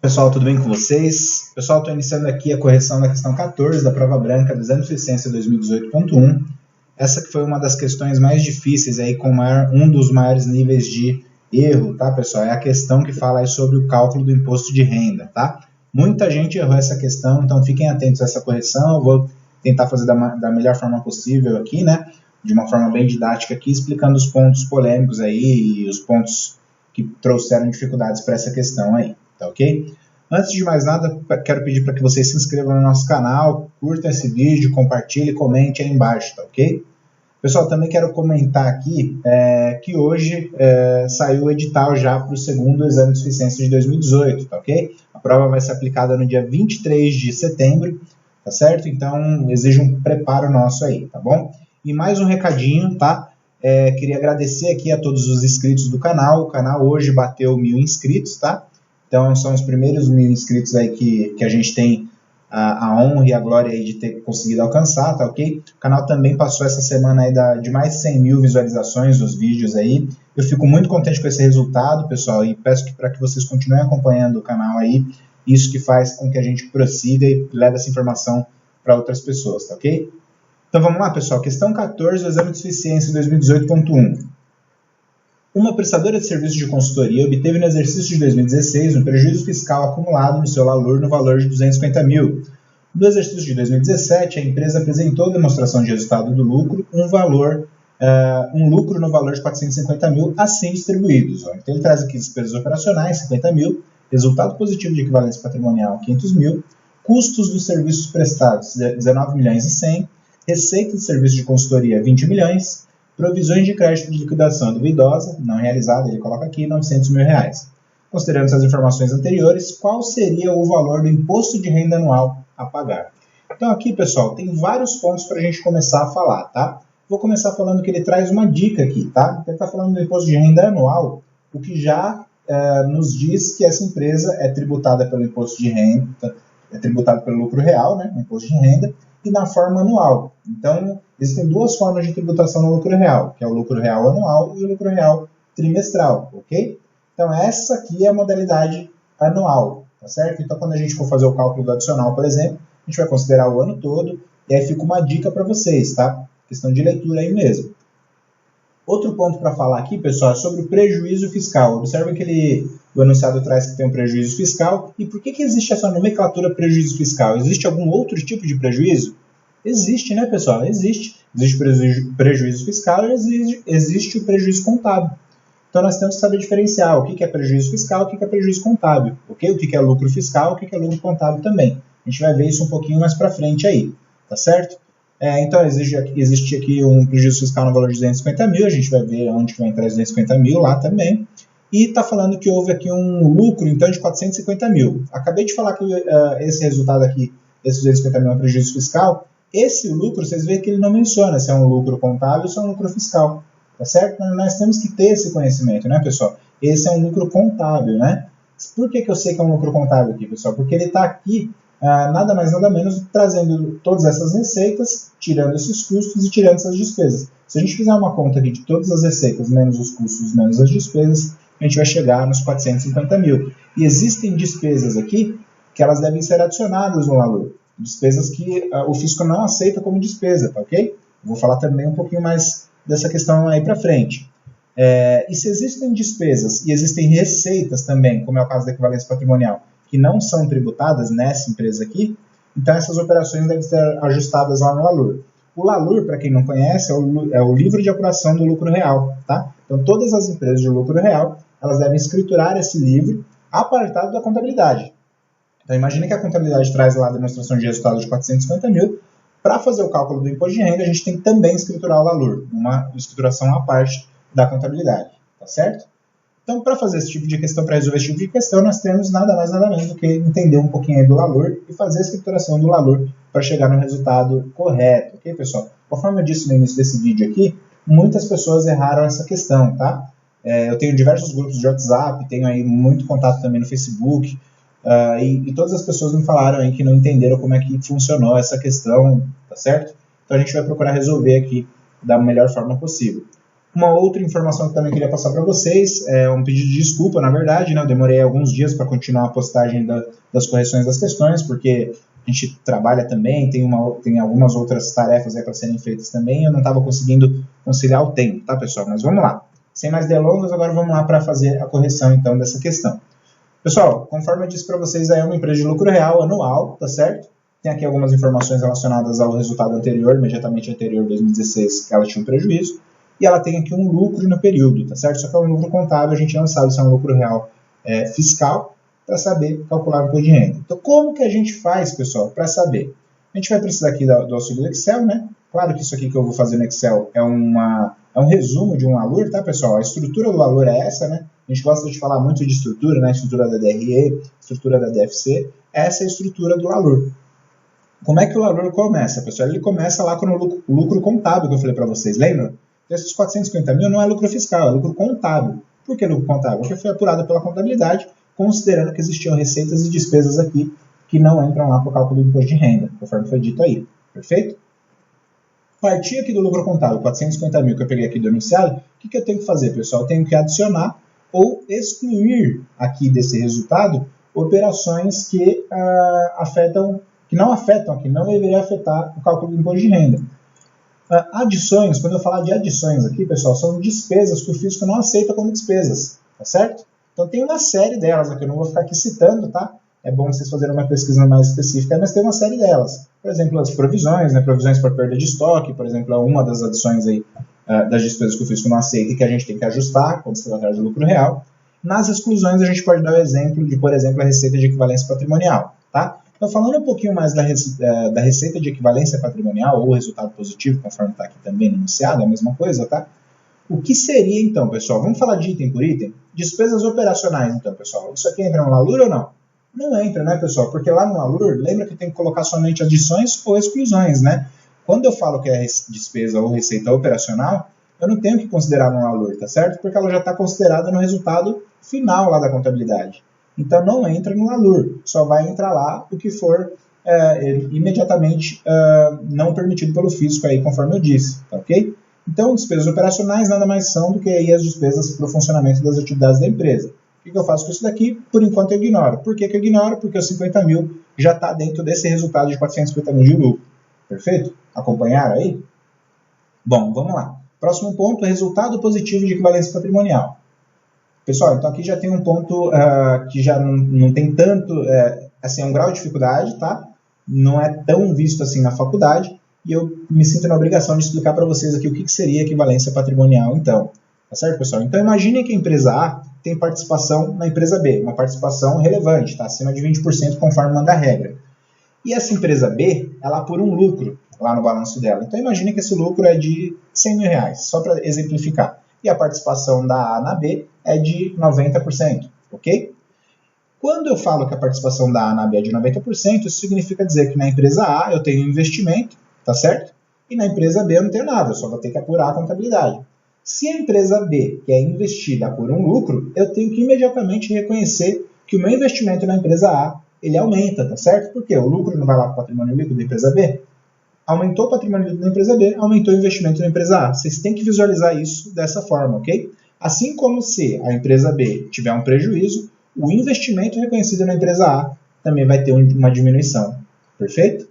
Pessoal, tudo bem com vocês? Pessoal, estou iniciando aqui a correção da questão 14 da prova branca do Exame de Suficiência 2018.1. Essa que foi uma das questões mais difíceis, aí, com um dos maiores níveis de erro, tá, pessoal? É a questão que fala aí sobre o cálculo do imposto de renda, tá? Muita gente errou essa questão, então fiquem atentos a essa correção. Eu vou tentar fazer da melhor forma possível aqui, né? De uma forma bem didática aqui, explicando os pontos polêmicos aí e os pontos que trouxeram dificuldades para essa questão aí. Tá ok? Antes de mais nada, quero pedir para que vocês se inscrevam no nosso canal, curtam esse vídeo, compartilhem, comente aí embaixo, tá ok? Pessoal, também quero comentar aqui que hoje saiu o edital já para o segundo exame de suficiência de 2018, tá ok? A prova vai ser aplicada no dia 23 de setembro, tá certo? Então, exige um preparo nosso aí, tá bom? E mais um recadinho, tá? Queria agradecer aqui a todos os inscritos do canal. O canal hoje bateu 1000 inscritos, tá? Então, são os primeiros 1000 inscritos aí que a gente tem a honra e a glória aí de ter conseguido alcançar, tá ok? O canal também passou essa semana aí de mais de 100 mil visualizações dos vídeos aí. Eu fico muito contente com esse resultado, pessoal, e peço para que vocês continuem acompanhando o canal aí. Isso que faz com que a gente prossiga e leve essa informação para outras pessoas, tá ok? Então, vamos lá, pessoal. Questão 14 do Exame de Suficiência 2018.1. Uma prestadora de serviços de consultoria obteve no exercício de 2016 um prejuízo fiscal acumulado no seu LALUR no valor de 250 mil. No exercício de 2017, a empresa apresentou demonstração de resultado do lucro, um lucro no valor de 450 mil, assim distribuídos. Então, ele traz aqui despesas operacionais, 50 mil, resultado positivo de equivalência patrimonial, 500 mil, custos dos serviços prestados, 19 milhões e 100, receita de serviço de consultoria, 20 milhões, provisões de crédito de liquidação duvidosa, não realizada, ele coloca aqui, 900 mil reais. Considerando essas informações anteriores, qual seria o valor do imposto de renda anual a pagar? Então aqui, pessoal, tem vários pontos para a gente começar a falar, tá? Vou começar falando que ele traz uma dica aqui, tá? Ele está falando do imposto de renda anual, o que já nos diz que essa empresa é tributada pelo imposto de renda, é tributada pelo lucro real, né? Imposto de renda, e na forma anual. Então, existem duas formas de tributação no lucro real, que é o lucro real anual e o lucro real trimestral, ok? Então, essa aqui é a modalidade anual, tá certo? Então, quando a gente for fazer o cálculo do adicional, por exemplo, a gente vai considerar o ano todo, e aí fica uma dica para vocês, tá? Questão de leitura aí mesmo. Outro ponto para falar aqui, pessoal, é sobre o prejuízo fiscal. Observem que o enunciado traz que tem um prejuízo fiscal. E por que existe essa nomenclatura prejuízo fiscal? Existe algum outro tipo de prejuízo? Existe, né, pessoal? Existe. Existe prejuízo fiscal e existe o prejuízo contábil. Então, nós temos que saber diferenciar o que é prejuízo fiscal e o que é prejuízo contábil. Okay? O que é lucro fiscal e o que é lucro contábil também. A gente vai ver isso um pouquinho mais para frente aí, tá certo? Então, existe aqui um prejuízo fiscal no valor de 250 mil, a gente vai ver onde que vai entrar os 250 mil lá também. E está falando que houve aqui um lucro, então, de 450 mil. Acabei de falar que esse resultado aqui, esse 250 mil é um prejuízo fiscal. Esse lucro, vocês veem que ele não menciona se é um lucro contábil ou se é um lucro fiscal. Tá certo? Nós temos que ter esse conhecimento, né, pessoal? Esse é um lucro contábil, né? Por que eu sei que é um lucro contábil aqui, pessoal? Porque ele está aqui, nada mais nada menos, trazendo todas essas receitas, tirando esses custos e tirando essas despesas. Se a gente fizer uma conta aqui de todas as receitas, menos os custos, menos as despesas, a gente vai chegar nos 450 mil. E existem despesas aqui que elas devem ser adicionadas no LALUR. Despesas que o fisco não aceita como despesa, tá ok? Vou falar também um pouquinho mais dessa questão aí para frente. E se existem despesas e existem receitas também, como é o caso da equivalência patrimonial, que não são tributadas nessa empresa aqui, então essas operações devem ser ajustadas lá no LALUR. O LALUR, para quem não conhece, é o livro de apuração do lucro real, tá? Então todas as empresas de lucro real, elas devem escriturar esse livro apartado da contabilidade. Então imagine que a contabilidade traz lá a demonstração de resultado de 450 mil, para fazer o cálculo do imposto de renda, a gente tem que também escriturar o LALUR, uma escrituração à parte da contabilidade, tá certo? Então, para fazer esse tipo de questão, para resolver esse tipo de questão, nós temos nada mais nada menos do que entender um pouquinho aí do LALUR e fazer a escrituração do LALUR para chegar no resultado correto, ok, pessoal? Conforme eu disse no início desse vídeo aqui, muitas pessoas erraram essa questão, tá? Eu tenho diversos grupos de WhatsApp, tenho aí muito contato também no Facebook, e todas as pessoas me falaram aí que não entenderam como é que funcionou essa questão, tá certo? Então a gente vai procurar resolver aqui da melhor forma possível. Uma outra informação que também queria passar para vocês, é um pedido de desculpa, na verdade, né? Eu demorei alguns dias para continuar a postagem das correções das questões, porque a gente trabalha também, tem algumas outras tarefas para serem feitas também, eu não estava conseguindo conciliar o tempo, tá, pessoal? Mas vamos lá. Sem mais delongas, agora vamos lá para fazer a correção, então, dessa questão. Pessoal, conforme eu disse para vocês, aí é uma empresa de lucro real anual, tá certo? Tem aqui algumas informações relacionadas ao resultado anterior, imediatamente anterior, 2016, que ela tinha um prejuízo. E ela tem aqui um lucro no período, tá certo? Só que é um lucro contábil, a gente não sabe se é um lucro real fiscal, para saber calcular o imposto de renda. Então, como que a gente faz, pessoal, para saber? A gente vai precisar aqui do auxílio do Excel, né? Claro que isso aqui que eu vou fazer no Excel é um resumo de um valor, tá, pessoal? A estrutura do valor é essa, né? A gente gosta de falar muito de estrutura, né? Estrutura da DRE, estrutura da DFC. Essa é a estrutura do valor. Como é que o valor começa, pessoal? Ele começa lá com o lucro contábil que eu falei para vocês, lembram? Esses 450 mil não é lucro fiscal, é lucro contábil. Por que lucro contábil? Porque foi apurado pela contabilidade, considerando que existiam receitas e despesas aqui que não entram lá para o cálculo do imposto de renda, conforme foi dito aí. Perfeito? Partir aqui do lucro contábil, 450 mil que eu peguei aqui do enunciado, o que eu tenho que fazer, pessoal? Eu tenho que adicionar ou excluir aqui desse resultado operações que não deveriam afetar o cálculo do imposto de renda. Adições, quando eu falar de adições aqui, pessoal, são despesas que o fisco não aceita como despesas, tá certo? Então tem uma série delas aqui, eu não vou ficar aqui citando, tá? É bom vocês fazerem uma pesquisa mais específica, mas tem uma série delas. Por exemplo, as provisões, né? Provisões por perda de estoque, por exemplo, é uma das adições aí, das despesas que o fisco não aceita e que a gente tem que ajustar quando se tratar de lucro real. Nas exclusões, a gente pode dar o exemplo de, por exemplo, a receita de equivalência patrimonial, tá? Então, falando um pouquinho mais da receita de equivalência patrimonial, ou resultado positivo, conforme está aqui também enunciado, é a mesma coisa, tá? O que seria, então, pessoal? Vamos falar de item por item? Despesas operacionais, então, pessoal. Isso aqui entra no LALUR ou não? Não entra, né, pessoal? Porque lá no LALUR, lembra que tem que colocar somente adições ou exclusões, né? Quando eu falo que é despesa ou receita operacional, eu não tenho que considerar no LALUR, tá certo? Porque ela já está considerada no resultado final lá da contabilidade. Então não entra no LALUR, só vai entrar lá o que for imediatamente não permitido pelo fisco, aí, conforme eu disse, tá ok? Então despesas operacionais nada mais são do que aí as despesas para o funcionamento das atividades da empresa. O que eu faço com isso daqui? Por enquanto eu ignoro. Por que eu ignoro? Porque os 50 mil já está dentro desse resultado de 450 mil de lucro. Perfeito? Acompanharam aí? Bom, vamos lá. Próximo ponto, resultado positivo de equivalência patrimonial. Pessoal, então aqui já tem um ponto que já não tem tanto, assim, é um grau de dificuldade, tá? Não é tão visto assim na faculdade, e eu me sinto na obrigação de explicar para vocês aqui o que seria equivalência patrimonial, então. Tá certo, pessoal? Então imagine que a empresa A tem participação na empresa B, uma participação relevante, tá? Acima de 20% conforme manda a regra. E essa empresa B, ela apura um lucro lá no balanço dela. Então imagine que esse lucro é de 100 mil reais, só para exemplificar. E a participação da A na B é de 90%, ok? Quando eu falo que a participação da A na B é de 90%, isso significa dizer que na empresa A eu tenho investimento, tá certo? E na empresa B eu não tenho nada, eu só vou ter que apurar a contabilidade. Se a empresa B, que é investida por um lucro, eu tenho que imediatamente reconhecer que o meu investimento na empresa A, ele aumenta, tá certo? Porque o lucro não vai lá para o patrimônio líquido da empresa B. Aumentou o patrimônio líquido da empresa B, aumentou o investimento na empresa A. Vocês têm que visualizar isso dessa forma, ok? Assim como se a empresa B tiver um prejuízo, o investimento reconhecido na empresa A também vai ter uma diminuição. Perfeito?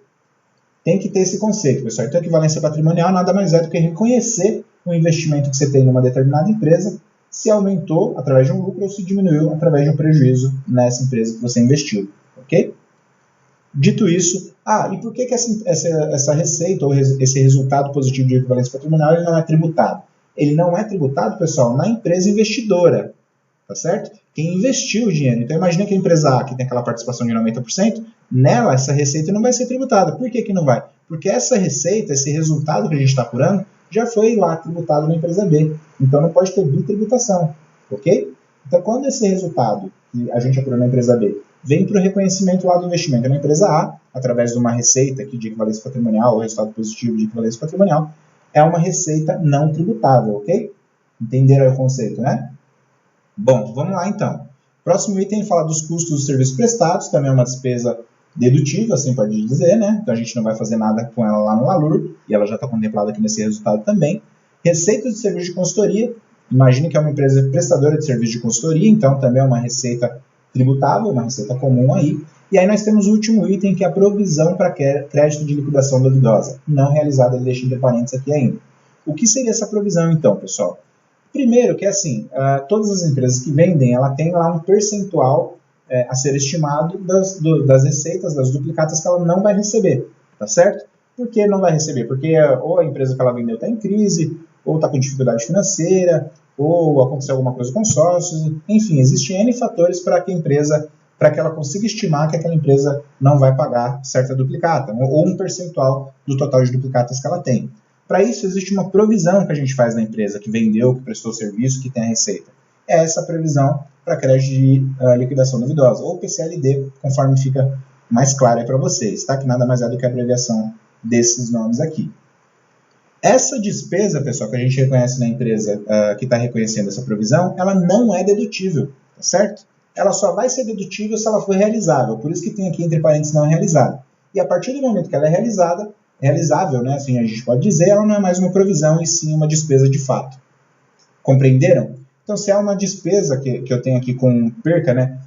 Tem que ter esse conceito, pessoal. Então, equivalência patrimonial nada mais é do que reconhecer o investimento que você tem numa determinada empresa, se aumentou através de um lucro ou se diminuiu através de um prejuízo nessa empresa que você investiu. Ok? Dito isso, e por que essa receita ou esse resultado positivo de equivalência patrimonial ele não é tributado? Ele não é tributado, pessoal, na empresa investidora, tá certo? Quem investiu o dinheiro. Então, imagina que a empresa A, que tem aquela participação de 90%, nela, essa receita não vai ser tributada. Por que não vai? Porque essa receita, esse resultado que a gente está apurando, já foi lá tributado na empresa B. Então, não pode ter bitributação, ok? Então, quando esse resultado que a gente apurou na empresa B vem para o reconhecimento lá do investimento na empresa A, através de uma receita aqui de equivalência patrimonial, ou resultado positivo de equivalência patrimonial, é uma receita não tributável, ok? Entenderam o conceito, né? Bom, vamos lá então. Próximo item fala dos custos dos serviços prestados, também é uma despesa dedutível, assim pode dizer, né? Então a gente não vai fazer nada com ela lá no LALUR, e ela já está contemplada aqui nesse resultado também. Receitas de serviço de consultoria, imagine que é uma empresa prestadora de serviço de consultoria, então também é uma receita tributável, uma receita comum aí. E aí nós temos o último item, que é a provisão para crédito de liquidação duvidosa, não realizada, ele deixa entre parênteses aqui ainda. O que seria essa provisão então, pessoal? Primeiro que assim, todas as empresas que vendem, ela tem lá um percentual a ser estimado das receitas, das duplicatas que ela não vai receber, tá certo? Por que não vai receber? Porque ou a empresa que ela vendeu está em crise, ou está com dificuldade financeira, ou aconteceu alguma coisa com sócios, enfim, existem N fatores para que ela consiga estimar que aquela empresa não vai pagar certa duplicata, ou um percentual do total de duplicatas que ela tem. Para isso, existe uma provisão que a gente faz na empresa, que vendeu, que prestou serviço, que tem a receita. É essa previsão para crédito de liquidação duvidosa, ou PCLD, conforme fica mais claro aí para vocês, tá? Que nada mais é do que a abreviação desses nomes aqui. Essa despesa, pessoal, que a gente reconhece na empresa que está reconhecendo essa provisão, ela não é dedutível, tá certo? Ela só vai ser dedutível se ela for realizável, por isso que tem aqui entre parênteses não realizada. E a partir do momento que ela é realizável, né, assim a gente pode dizer, ela não é mais uma provisão e sim uma despesa de fato. Compreenderam? Então, se é uma despesa que eu tenho aqui com perca, né,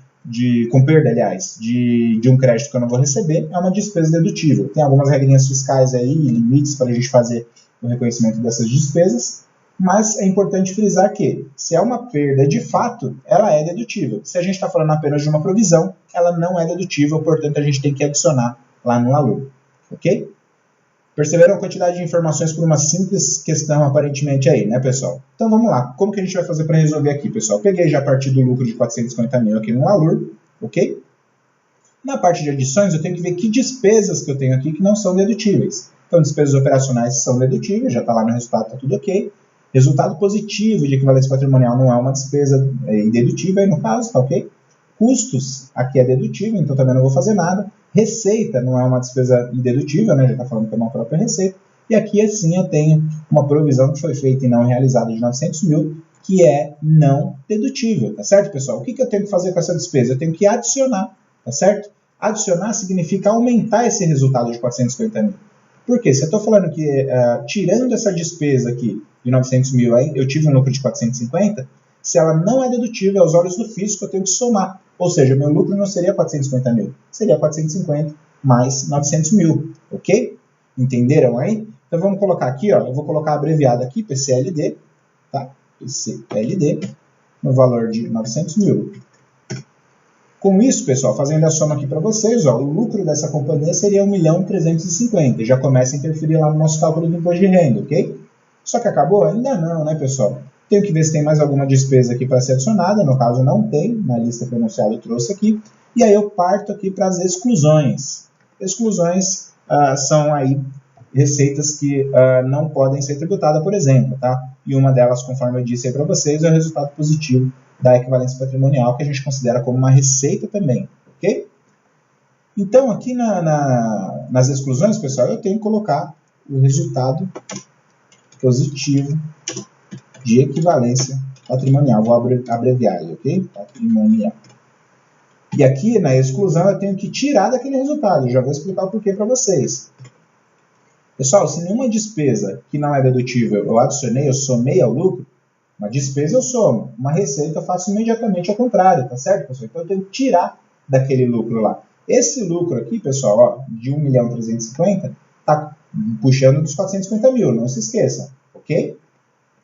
com perda, aliás, de um crédito que eu não vou receber, é uma despesa dedutível. Tem algumas regrinhas fiscais aí, limites para a gente fazer o reconhecimento dessas despesas, mas é importante frisar que, se é uma perda de fato, ela é dedutível. Se a gente está falando apenas de uma provisão, ela não é dedutível, portanto a gente tem que adicionar lá no valor, ok? Perceberam a quantidade de informações por uma simples questão, aparentemente, aí, né, pessoal? Então, vamos lá. Como que a gente vai fazer para resolver aqui, pessoal? Peguei já a partir do lucro de 450 mil aqui no valor, ok? Na parte de adições, eu tenho que ver que despesas que eu tenho aqui que não são dedutíveis. Então, despesas operacionais são dedutíveis, já está lá no resultado, está tudo ok. Resultado positivo de equivalência patrimonial não é uma despesa indedutível, aí no caso, tá ok? Custos, aqui é dedutível, então também não vou fazer nada. Receita não é uma despesa indedutível, né? Já está falando que é uma própria receita. E aqui, assim, eu tenho uma provisão que foi feita e não realizada de 900 mil, que é não dedutível, tá certo, pessoal? O que eu tenho que fazer com essa despesa? Eu tenho que adicionar, tá certo? Adicionar significa aumentar esse resultado de 450 mil. Por quê? Se eu estou falando que, tirando essa despesa aqui de 900 mil, aí eu tive um lucro de 450, se ela não é dedutível aos olhos do fisco, eu tenho que somar. Ou seja, meu lucro não seria 450 mil, seria 450 mais 900 mil, ok? Entenderam aí? Então vamos colocar aqui, ó, eu vou colocar abreviado aqui, PCLD, tá? PCLD, no valor de 900 mil. Com isso, pessoal, fazendo a soma aqui para vocês, ó, o lucro dessa companhia seria 1.350.000. Já começa a interferir lá no nosso cálculo do imposto de renda, ok? Só que acabou? Ainda não, né, pessoal? Tenho que ver se tem mais alguma despesa aqui para ser adicionada. No caso, não tem. Na lista que o enunciado eu trouxe aqui. E aí eu parto aqui para as exclusões. Exclusões são aí receitas que não podem ser tributadas, por exemplo, tá? E uma delas, conforme eu disse aí para vocês, é o resultado positivo da equivalência patrimonial, que a gente considera como uma receita também, ok? Então, aqui nas exclusões, pessoal, eu tenho que colocar o resultado positivo de equivalência patrimonial. Vou abreviar, ok? Patrimonial. E aqui, na exclusão, eu tenho que tirar daquele resultado. Eu já vou explicar o porquê para vocês. Pessoal, se nenhuma despesa que não é dedutível eu adicionei, eu somei ao lucro, uma despesa eu somo, uma receita eu faço imediatamente ao contrário, tá certo, pessoal? Então eu tenho que tirar daquele lucro lá. Esse lucro aqui, pessoal, ó, de 1.350.000, tá puxando dos 450 mil, não se esqueça, ok?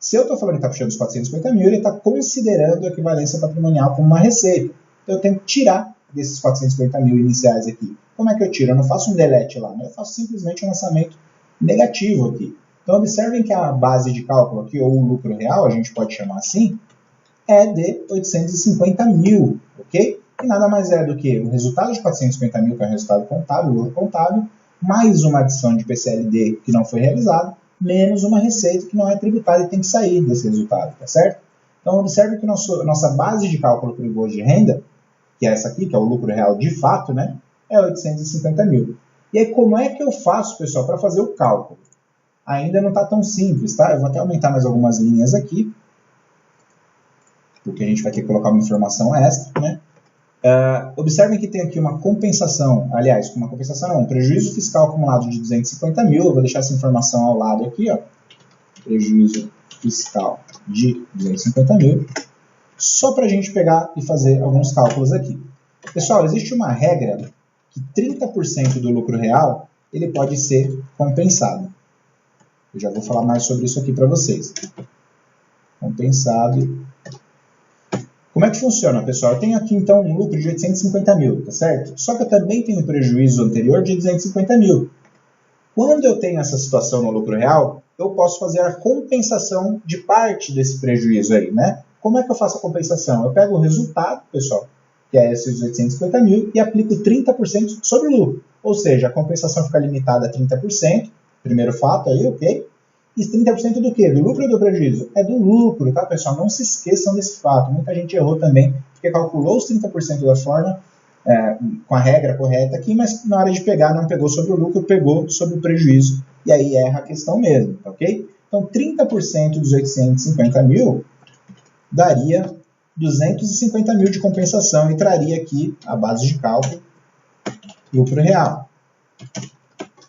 Se eu estou falando que está puxando dos 450 mil, ele está considerando a equivalência patrimonial como uma receita. Então eu tenho que tirar desses 450 mil iniciais aqui. Como é que eu tiro? Eu não faço um delete lá, eu faço simplesmente um lançamento negativo aqui. Então, observem que a base de cálculo aqui, ou o lucro real, a gente pode chamar assim, é de 850 mil, ok? E nada mais é do que o resultado de 450 mil, que é o resultado contábil, o lucro contábil, mais uma adição de PCLD que não foi realizada, menos uma receita que não é tributada e tem que sair desse resultado, tá certo? Então, observe que nossa base de cálculo para o imposto de renda, que é essa aqui, que é o lucro real de fato, né, é 850 mil. E aí, como é que eu faço, pessoal, para fazer o cálculo? Ainda não está tão simples, tá? Eu vou até aumentar mais algumas linhas aqui, porque a gente vai ter que colocar uma informação extra, né? Observem que tem aqui uma compensação, aliás, uma compensação não, um prejuízo fiscal acumulado de 250 mil, eu vou deixar essa informação ao lado aqui, ó, prejuízo fiscal de 250 mil, só para a gente pegar e fazer alguns cálculos aqui. Pessoal, existe uma regra que 30% do lucro real ele pode ser compensado. Eu já vou falar mais sobre isso aqui para vocês. Compensado. Como é que funciona, pessoal? Eu tenho aqui, então, um lucro de 850 mil, tá certo? Só que eu também tenho um prejuízo anterior de 250 mil. Quando eu tenho essa situação no lucro real, eu posso fazer a compensação de parte desse prejuízo aí, né? Como é que eu faço a compensação? Eu pego o resultado, pessoal, que é esses 850 mil, e aplico 30% sobre o lucro. Ou seja, a compensação fica limitada a 30%, primeiro fato aí, ok? E 30% do quê? Do lucro ou do prejuízo? É do lucro, tá, pessoal? Não se esqueçam desse fato. Muita gente errou também, porque calculou os 30% da forma, com a regra correta aqui, mas na hora de pegar não pegou sobre o lucro, pegou sobre o prejuízo, e aí erra a questão mesmo, ok? Então, 30% dos 850 mil daria 250 mil de compensação e traria aqui a base de cálculo lucro real.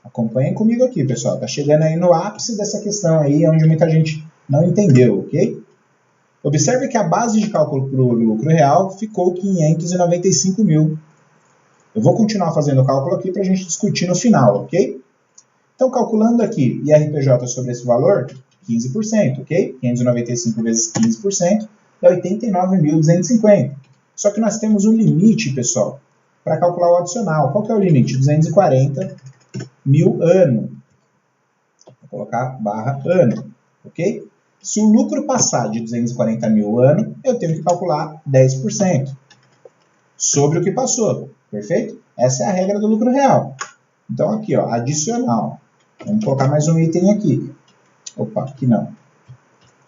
Acompanhem comigo aqui, pessoal. Está chegando aí no ápice dessa questão aí, onde muita gente não entendeu, ok? Observe que a base de cálculo para o lucro real ficou 595 mil. Eu vou continuar fazendo o cálculo aqui para a gente discutir no final, ok? Então, calculando aqui IRPJ sobre esse valor, 15%, ok? 595 vezes 15% dá 89.250. Só que nós temos um limite, pessoal, para calcular o adicional. Qual que é o limite? 240 mil ano. Vou colocar barra ano, ok? Se o lucro passar de 240 mil ano, eu tenho que calcular 10% sobre o que passou, perfeito? Essa é a regra do lucro real. Então aqui, ó, adicional. Vamos colocar mais um item aqui. Opa, aqui não.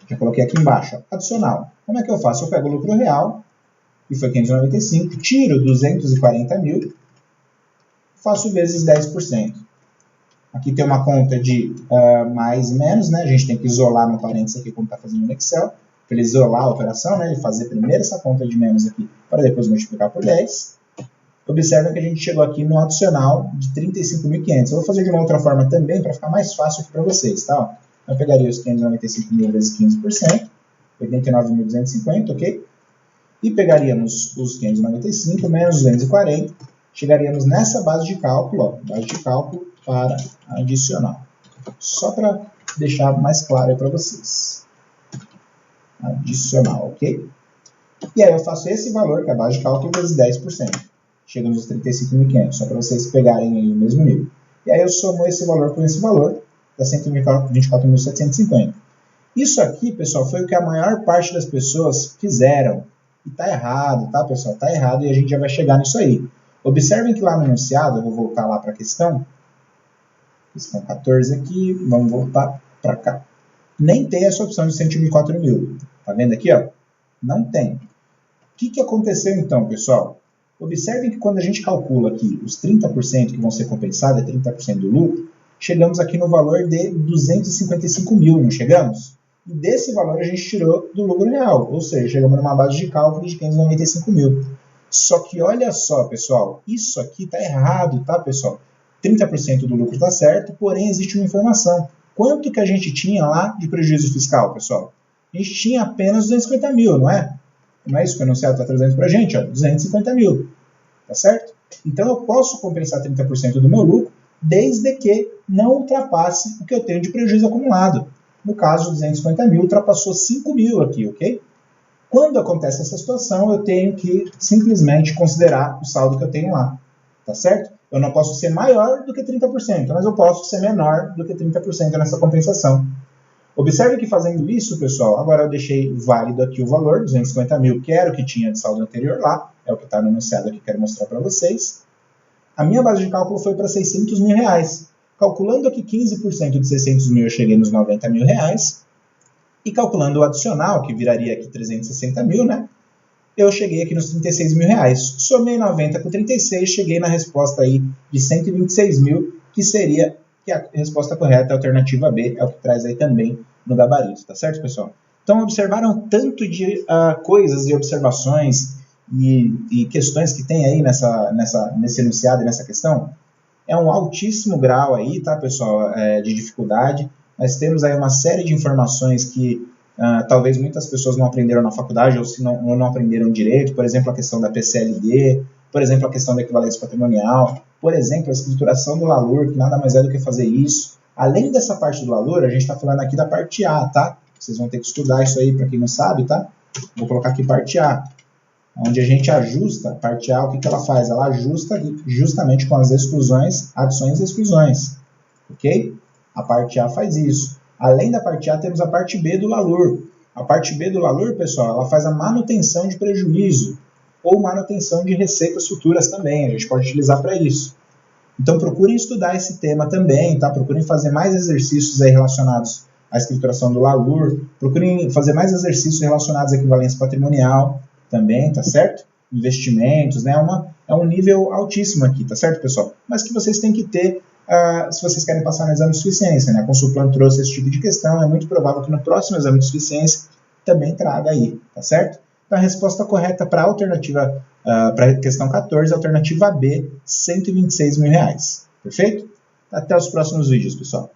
Já coloquei aqui embaixo, ó, adicional. Como é que eu faço? Eu pego o lucro real, que foi 595, tiro 240 mil, faço vezes 10%. Aqui tem uma conta de mais e menos, né? A gente tem que isolar no parênteses aqui quando está fazendo no Excel, para ele isolar a operação, né? Ele fazer primeiro essa conta de menos aqui, para depois multiplicar por 10. Observa que a gente chegou aqui no adicional de 35.500. Eu vou fazer de uma outra forma também, para ficar mais fácil aqui para vocês, tá? Eu pegaria os 595 mil vezes 15%, 89.250, ok? E pegaríamos os 595 menos 240, chegaríamos nessa base de cálculo, ó, base de cálculo para adicional. Só para deixar mais claro para vocês. Adicional, ok? E aí eu faço esse valor, que é a base de cálculo, vezes 10%. Chega nos 35.500, só para vocês pegarem aí o mesmo nível. E aí eu somo esse valor com esse valor, dá 124.750. Isso aqui, pessoal, foi o que a maior parte das pessoas fizeram. E tá errado, tá, pessoal? Tá errado e a gente já vai chegar nisso aí. Observem que lá no enunciado, eu vou voltar lá para a questão 14 aqui, vamos voltar para cá. Nem tem essa opção de 124 mil. Tá vendo aqui, ó? Não tem. O que aconteceu então, pessoal? Observem que quando a gente calcula aqui os 30% que vão ser compensados, é 30% do lucro, chegamos aqui no valor de 255 mil, não chegamos? E desse valor a gente tirou do lucro real, ou seja, chegamos numa base de cálculo de 595 mil. Só que olha só, pessoal, isso aqui está errado, tá, pessoal? 30% do lucro está certo, porém existe uma informação. Quanto que a gente tinha lá de prejuízo fiscal, pessoal? A gente tinha apenas 250 mil, não é? Não é isso que o enunciado está trazendo para a gente, ó, 250 mil, tá certo? Então eu posso compensar 30% do meu lucro, desde que não ultrapasse o que eu tenho de prejuízo acumulado. No caso, 250 mil ultrapassou 5 mil aqui, ok? Quando acontece essa situação, eu tenho que simplesmente considerar o saldo que eu tenho lá, tá certo? Eu não posso ser maior do que 30%, mas eu posso ser menor do que 30% nessa compensação. Observe que fazendo isso, pessoal, agora eu deixei válido aqui o valor, 250 mil, que era o que tinha de saldo anterior lá, é o que está no enunciado aqui que quero mostrar para vocês. A minha base de cálculo foi para 600 mil reais. Calculando aqui 15% de 600 mil, eu cheguei nos 90 mil reais. E calculando o adicional, que viraria aqui 360 mil, né? Eu cheguei aqui nos 36 mil reais. Somei 90 com 36, cheguei na resposta aí de 126 mil, que seria que a resposta correta, a alternativa B, é o que traz aí também no gabarito, tá certo, pessoal? Então, observaram tanto de coisas e observações e questões que tem aí nesse enunciado e nessa questão? É um altíssimo grau aí, tá, pessoal, de dificuldade. Nós temos aí uma série de informações que talvez muitas pessoas não aprenderam na faculdade ou se não aprenderam direito, por exemplo, a questão da PCLD, por exemplo, a questão da equivalência patrimonial, por exemplo, a escrituração do LALUR, que nada mais é do que fazer isso. Além dessa parte do LALUR, a gente está falando aqui da parte A, tá? Vocês vão ter que estudar isso aí, para quem não sabe, tá? Vou colocar aqui parte A, onde a gente ajusta, parte A, o que ela faz? Ela ajusta justamente com as exclusões, adições e exclusões, ok? A parte A faz isso. Além da parte A, temos a parte B do LALUR. A parte B do LALUR, pessoal, ela faz a manutenção de prejuízo ou manutenção de receitas futuras também. A gente pode utilizar para isso. Então, procurem estudar esse tema também, tá? Procurem fazer mais exercícios aí relacionados à escrituração do LALUR. Procurem fazer mais exercícios relacionados à equivalência patrimonial também, tá certo? Investimentos, né? É um nível altíssimo aqui, tá certo, pessoal? Mas que vocês têm que ter se vocês querem passar no exame de suficiência, né? A Consulplan trouxe esse tipo de questão, é muito provável que no próximo exame de suficiência também traga aí, tá certo? Então, a resposta correta para a alternativa, para a questão 14, alternativa B, R$126 mil. Perfeito? Até os próximos vídeos, pessoal.